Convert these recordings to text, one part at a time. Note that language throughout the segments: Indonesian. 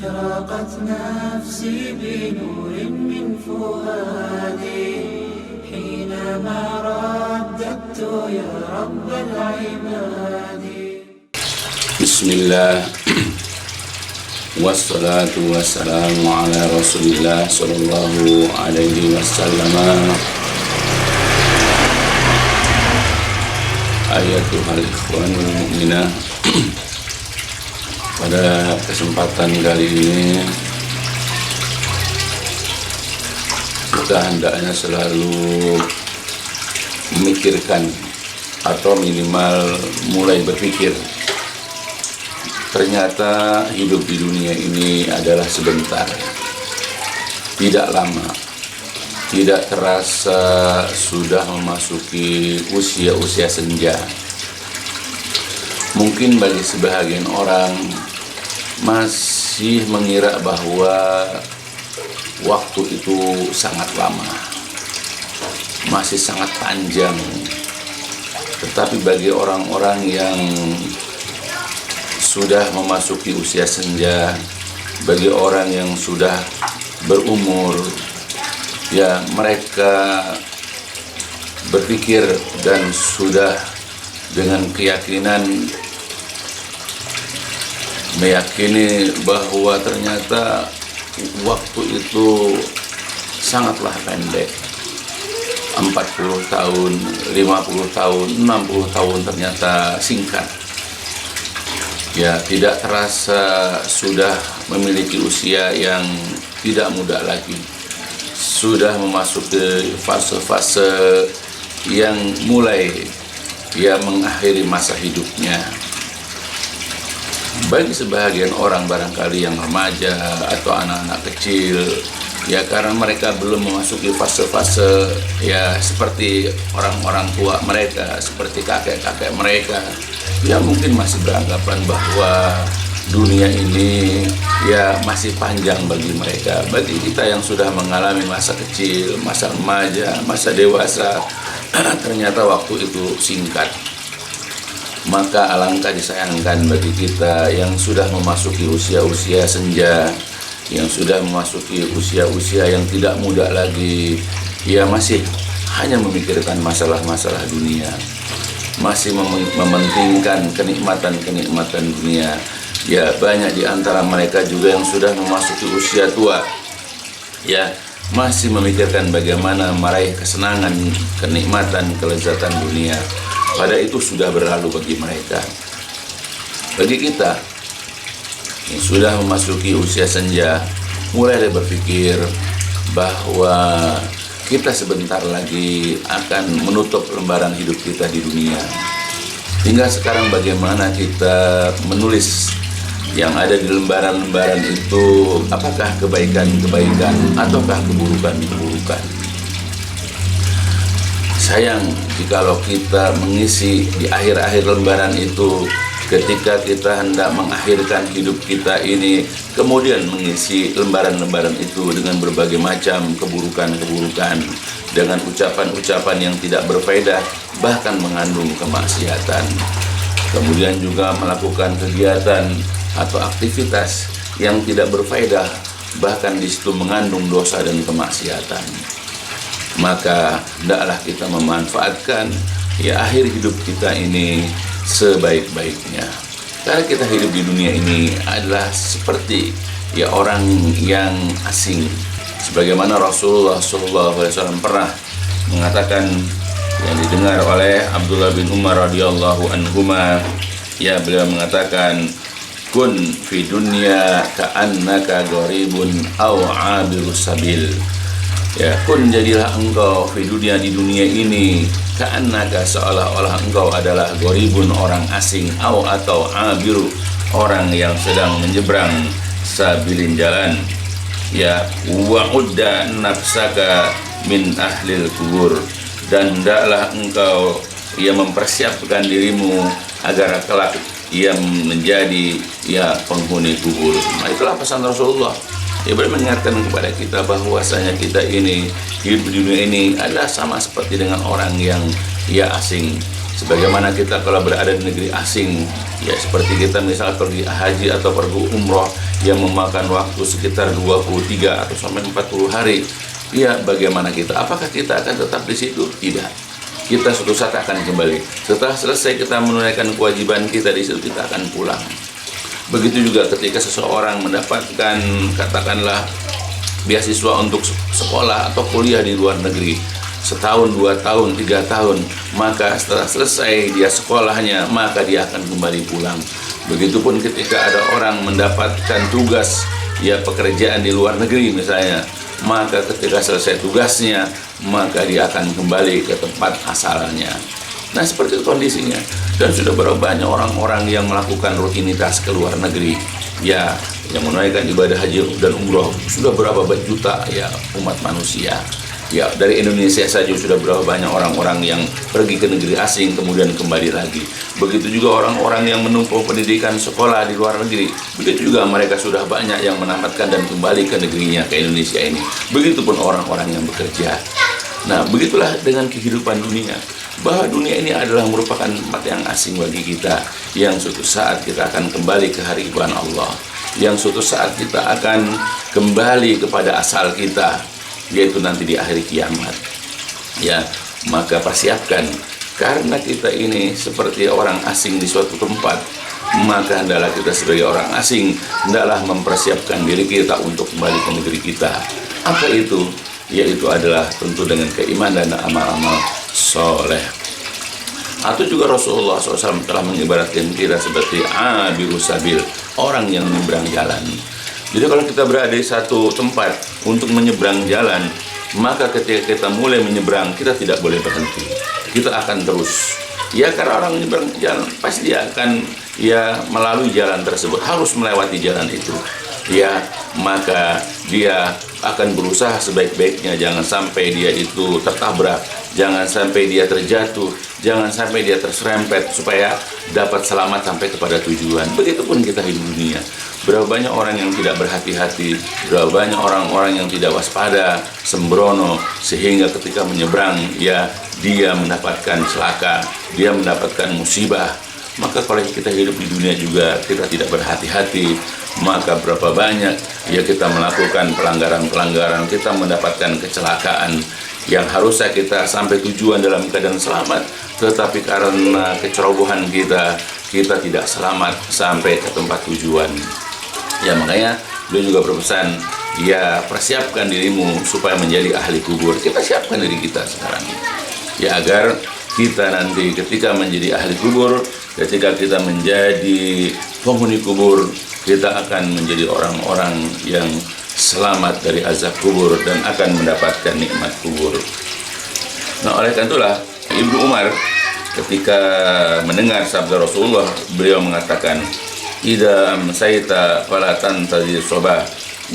أشرقت نفسي بنور من فؤادي حينما رددت يا رب العباد. بسم الله والصلاة والسلام على رسول الله صلى الله عليه وسلم. Ayatul ikhwanul mu'minah. Pada kesempatan kali ini kita hendaknya selalu memikirkan atau minimal mulai berpikir, ternyata hidup di dunia ini adalah sebentar, tidak lama, tidak terasa sudah memasuki usia-usia senja. Mungkin bagi sebahagian orang masih mengira bahwa waktu itu sangat lama, masih sangat panjang. Tetapi bagi orang-orang yang sudah memasuki usia senja, bagi orang yang sudah berumur, ya mereka berpikir dan sudah dengan keyakinan meyakini bahwa ternyata waktu itu sangatlah pendek. 40 tahun, 50 tahun, 60 tahun ternyata singkat. Ya, tidak terasa sudah memiliki usia yang tidak muda lagi. Sudah memasuki fase-fase yang mulai mengakhiri masa hidupnya. Bagi sebahagian orang barangkali yang remaja atau anak-anak kecil, ya karena mereka belum memasuki fase-fase ya seperti orang-orang tua mereka, seperti kakek-kakek mereka, ya mungkin masih beranggapan bahwa dunia ini ya masih panjang bagi mereka. Bagi kita yang sudah mengalami masa kecil, masa remaja, masa dewasa, ternyata waktu itu singkat. Maka alangkah disayangkan bagi kita yang sudah memasuki usia-usia senja, yang sudah memasuki usia-usia yang tidak muda lagi, ya masih hanya memikirkan masalah-masalah dunia, masih mementingkan kenikmatan-kenikmatan dunia. Ya banyak di antara mereka juga yang sudah memasuki usia tua, ya masih memikirkan bagaimana meraih kesenangan, kenikmatan, kelezatan dunia. Pada itu sudah berlalu bagi mereka. Bagi kita yang sudah memasuki usia senja, mulai berpikir bahwa kita sebentar lagi akan menutup lembaran hidup kita di dunia. Tinggal sekarang bagaimana kita menulis yang ada di lembaran-lembaran itu, apakah kebaikan-kebaikan ataukah keburukan-keburukan. Sayang jikalau kita mengisi di akhir-akhir lembaran itu, ketika kita hendak mengakhirkan hidup kita ini, kemudian mengisi lembaran-lembaran itu dengan berbagai macam keburukan-keburukan, dengan ucapan-ucapan yang tidak berfaedah, bahkan mengandung kemaksiatan. Kemudian juga melakukan kegiatan atau aktivitas yang tidak berfaedah, bahkan di situ mengandung dosa dan kemaksiatan. Maka hendaklah kita memanfaatkan ya akhir hidup kita ini sebaik-baiknya. Karena kita hidup di dunia ini adalah seperti ya orang yang asing. Sebagaimana Rasulullah SAW pernah mengatakan, yang didengar oleh Abdullah bin Umar radhiyallahu anhuma, ya beliau mengatakan, kun fi dunya ka'annaka gharibun aw 'abirus sabil. Ya, kun jadilah engkau fi dunia, di dunia ini, ka'annaka seolah-olah engkau adalah gharibun, orang asing, atau abiru, orang yang sedang menyeberang sabilin jalan. Ya, wa'udda nafsaka min ahlil kubur, dan hendaklah engkau mempersiapkan dirimu agar kelak ia menjadi penghuni kubur. Nah, itulah pesan Rasulullah. Dia mengingatkan kepada kita bahwasanya kita ini hidup di dunia ini adalah sama seperti dengan orang yang asing. Sebagaimana kita kalau berada di negeri asing, ya seperti kita misal pergi haji atau pergi umroh, yang memakan waktu sekitar 23 atau sampai 40 hari. Ya, bagaimana kita? Apakah kita akan tetap di situ? Tidak. Kita suatu saat akan kembali. Setelah selesai kita menunaikan kewajiban kita di situ, kita akan pulang. Begitu juga ketika seseorang mendapatkan, katakanlah, beasiswa untuk sekolah atau kuliah di luar negeri, setahun, 2 tahun, 3 tahun, maka setelah selesai dia sekolahnya, maka dia akan kembali pulang. Begitupun ketika ada orang mendapatkan tugas, ya pekerjaan di luar negeri misalnya, maka ketika selesai tugasnya, maka dia akan kembali ke tempat asalnya. Nah, seperti itu kondisinya. Dan sudah berapa banyak orang-orang yang melakukan rutinitas ke luar negeri, ya, yang menunaikan ibadah haji dan umroh, sudah berapa juta ya umat manusia. Ya, dari Indonesia saja sudah berapa banyak orang-orang yang pergi ke negeri asing kemudian kembali lagi. Begitu juga orang-orang yang menempuh pendidikan sekolah di luar negeri. Begitu juga mereka sudah banyak yang menamatkan dan kembali ke negerinya, ke Indonesia ini. Begitupun orang-orang yang bekerja. Nah, begitulah dengan kehidupan dunia. Bahwa dunia ini adalah merupakan tempat yang asing bagi kita, yang suatu saat kita akan kembali ke hariban Allah, yang suatu saat kita akan kembali kepada asal kita, yaitu nanti di akhir kiamat. Ya, maka persiapkan, karena kita ini seperti orang asing di suatu tempat, maka hendaklah kita sebagai orang asing hendaklah mempersiapkan diri kita untuk kembali ke negeri kita. Apa itu? Yaitu adalah tentu dengan keimanan dan amal-amal soleh. Atau juga Rasulullah SAW telah mengibaratkan kita seperti abirus sabil, orang yang menyeberang jalan. Jadi kalau kita berada di satu tempat untuk menyeberang jalan, maka ketika kita mulai menyeberang, kita tidak boleh berhenti. Kita akan terus. Ya, karena orang menyeberang jalan, pasti dia akan melalui jalan tersebut, harus melewati jalan itu. Ya, maka dia akan berusaha sebaik-baiknya, jangan sampai dia itu tertabrak, jangan sampai dia terjatuh, jangan sampai dia terserempet, supaya dapat selamat sampai kepada tujuan. Begitupun kita hidup dunia. Berapa banyak orang yang tidak berhati-hati, berapa banyak orang-orang yang tidak waspada, sembrono, sehingga ketika menyeberang, ya dia mendapatkan celaka, dia mendapatkan musibah. Maka kalau kita hidup di dunia juga kita tidak berhati-hati, maka berapa banyak ya kita melakukan pelanggaran-pelanggaran, kita mendapatkan kecelakaan yang harusnya kita sampai tujuan dalam keadaan selamat, tetapi karena kecerobohan kita tidak selamat sampai ke tempat tujuan. Ya, makanya beliau juga berpesan, ya persiapkan dirimu supaya menjadi ahli kubur. Kita siapkan diri kita sekarang, ya agar kita nanti ketika menjadi ahli kubur, ketika kita menjadi penghuni kubur, kita akan menjadi orang-orang yang selamat dari azab kubur dan akan mendapatkan nikmat kubur. Nah, oleh karena itulah Ibnu Umar ketika mendengar sabda Rasulullah, beliau mengatakan, "Idza amsayta fala tantazir sabah,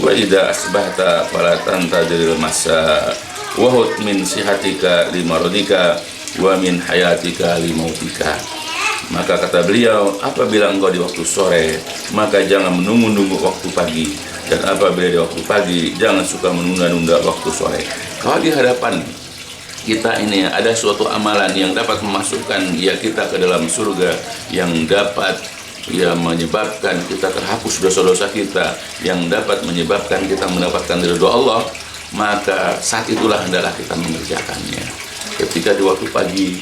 wa idza asbahta fala tantazir masa, wa hut min sihatika limaradika, wa min hayatika limautika." Maka kata beliau, apabila engkau di waktu sore, maka jangan menunggu-nunggu waktu pagi, dan apabila di waktu pagi, jangan suka menunda-nunda waktu sore. Kalau di hadapan kita ini ada suatu amalan yang dapat memasukkan ya kita ke dalam surga, yang dapat ya menyebabkan kita terhapus dosa-dosa kita, yang dapat menyebabkan kita mendapatkan ridho Allah, maka saat itulah hendaklah kita mengerjakannya. Ketika di waktu pagi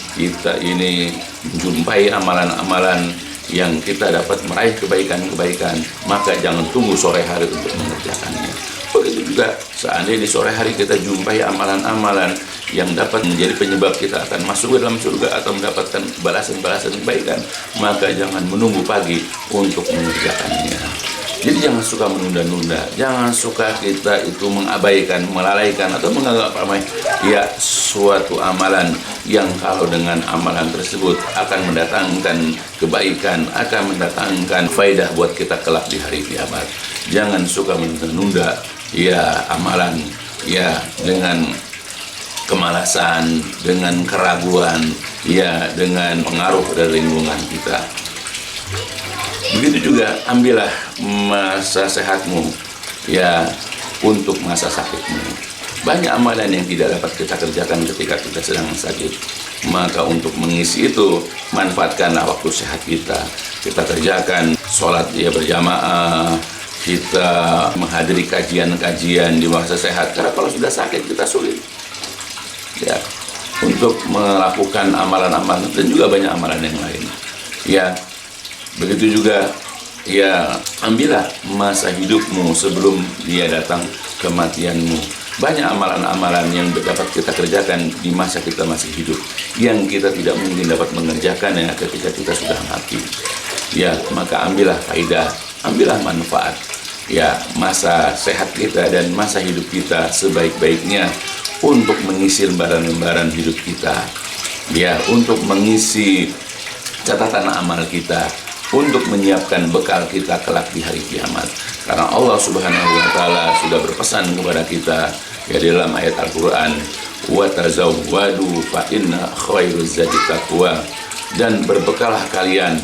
kita ini menjumpai amalan-amalan yang kita dapat meraih kebaikan-kebaikan, maka jangan tunggu sore hari untuk mengerjakannya. Begitu juga seandainya di sore hari kita jumpai amalan-amalan yang dapat menjadi penyebab kita akan masuk ke dalam surga atau mendapatkan balasan-balasan kebaikan, maka jangan menunggu pagi untuk mengerjakannya. Jadi jangan suka menunda-nunda, jangan suka kita itu mengabaikan, melalaikan atau menganggap remeh ya suatu amalan yang kalau dengan amalan tersebut akan mendatangkan kebaikan, akan mendatangkan faedah buat kita kelak di hari kiamat. Jangan suka menunda-nunda ya amalan ya dengan kemalasan, dengan keraguan, ya dengan pengaruh dari lingkungan kita. Begitu juga ambillah masa sehatmu ya untuk masa sakitmu. Banyak amalan yang tidak dapat kita kerjakan ketika kita sedang sakit. Maka untuk mengisi itu, manfaatkanlah waktu sehat kita. Kita kerjakan sholat ya berjamaah, kita menghadiri kajian-kajian di masa sehat, karena kalau sudah sakit kita sulit ya untuk melakukan amalan-amalan dan juga banyak amalan yang lain. Ya, begitu juga ya, ambillah masa hidupmu sebelum dia datang kematianmu. Banyak amalan-amalan yang dapat kita kerjakan di masa kita masih hidup, yang kita tidak mungkin dapat mengerjakan ya ketika kita sudah mati. Ya, maka ambillah faidah, ambillah manfaat. Ya, masa sehat kita dan masa hidup kita sebaik-baiknya untuk mengisi lembaran-lembaran hidup kita. Ya, untuk mengisi catatan amal kita, untuk menyiapkan bekal kita kelak di hari kiamat. Karena Allah Subhanahu wa taala sudah berpesan kepada kita ya dalam ayat Al-Qur'an, wa tazawwadu fa inna khairuz zadi taqwa, dan berbekallah kalian,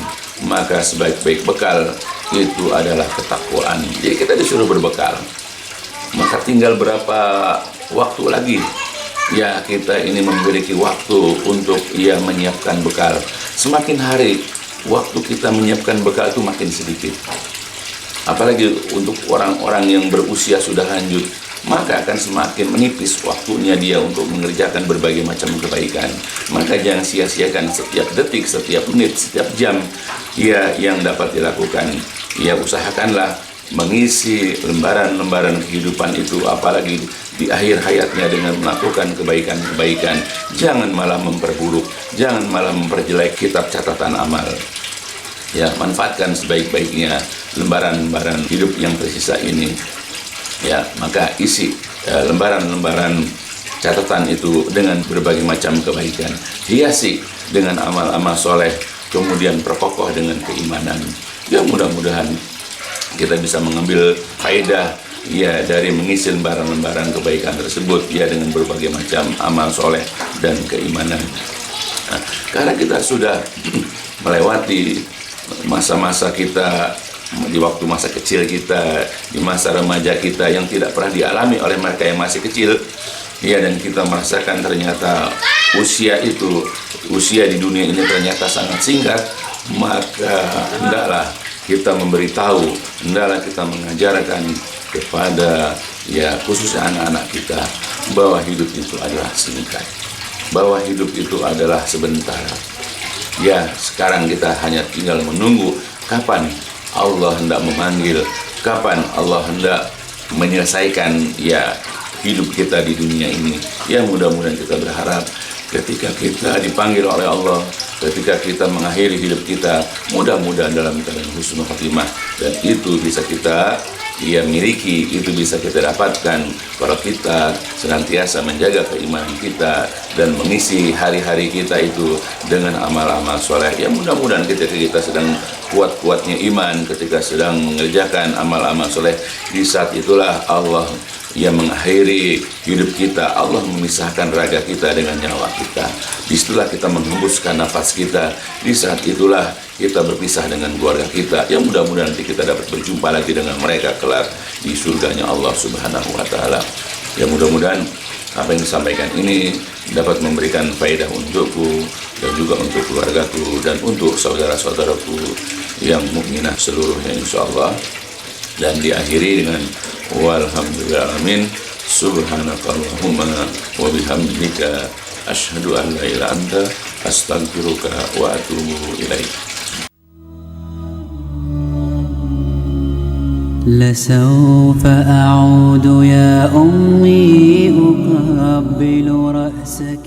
maka sebaik-baik bekal itu adalah ketakwaan. Jadi kita disuruh berbekal. Maka tinggal berapa waktu lagi ya kita ini memiliki waktu untuk ya menyiapkan bekal. Semakin hari waktu kita menyiapkan bekal itu makin sedikit. Apalagi untuk orang-orang yang berusia sudah lanjut, maka akan semakin menipis waktunya dia untuk mengerjakan berbagai macam kebaikan. Maka jangan sia-siakan setiap detik, setiap menit, setiap jam ya yang dapat dilakukan. Ya, usahakanlah mengisi lembaran-lembaran kehidupan itu, apalagi di akhir hayatnya, dengan melakukan kebaikan-kebaikan. Jangan malah memperburuk, jangan malah memperjelek kitab catatan amal. Ya, manfaatkan sebaik-baiknya lembaran-lembaran hidup yang tersisa ini. Ya, maka isi lembaran-lembaran catatan itu dengan berbagai macam kebaikan. Hiasi dengan amal-amal soleh, kemudian perkokoh dengan keimanan. Ya, mudah-mudahan kita bisa mengambil faedah ya dari mengisi lembaran-lembaran kebaikan tersebut ya dengan berbagai macam amal soleh dan keimanan. Nah, karena kita sudah melewati masa-masa kita di waktu masa kecil kita, di masa remaja kita yang tidak pernah dialami oleh mereka yang masih kecil ya, dan kita merasakan ternyata usia di dunia ini ternyata sangat singkat, maka hendaklah kita memberitahu, hendaklah kita mengajarkan kepada ya khususnya anak-anak kita bahwa hidup itu adalah singkat, bahwa hidup itu adalah sebentar. Ya, sekarang kita hanya tinggal menunggu kapan Allah hendak memanggil, kapan Allah hendak menyelesaikan ya hidup kita di dunia ini. Ya, mudah-mudahan kita berharap ketika kita dipanggil oleh Allah, ketika kita mengakhiri hidup kita, mudah-mudahan dalam keadaan husnul khatimah, dan itu bisa kita miliki, itu bisa kita dapatkan kalau kita senantiasa menjaga keimanan kita dan mengisi hari-hari kita itu dengan amal-amal soleh. Ya, mudah-mudahan ketika kita sedang kuat-kuatnya iman, ketika sedang mengerjakan amal-amal soleh, di saat itulah Allah yang mengakhiri hidup kita. Allah memisahkan raga kita dengan nyawa kita. Disitulah kita menghembuskan nafas kita. Di saat itulah kita berpisah dengan keluarga kita. Yang mudah-mudahan nanti kita dapat berjumpa lagi dengan mereka kelak di surganya Allah Subhanahu wa taala. Ya, mudah-mudahan apa yang disampaikan ini dapat memberikan faedah untukku dan juga untuk keluargaku dan untuk saudara-saudaraku yang mukminah seluruhnya insyaallah. Dan diakhiri dengan walhamdulillahirrahmanirrahim, subhanakallahumma wa bihamdika asyhadu an la ilaha illa anta astaghfiruka wa atubu ilaik. لسوف أعود يا أمي أقبل رأسك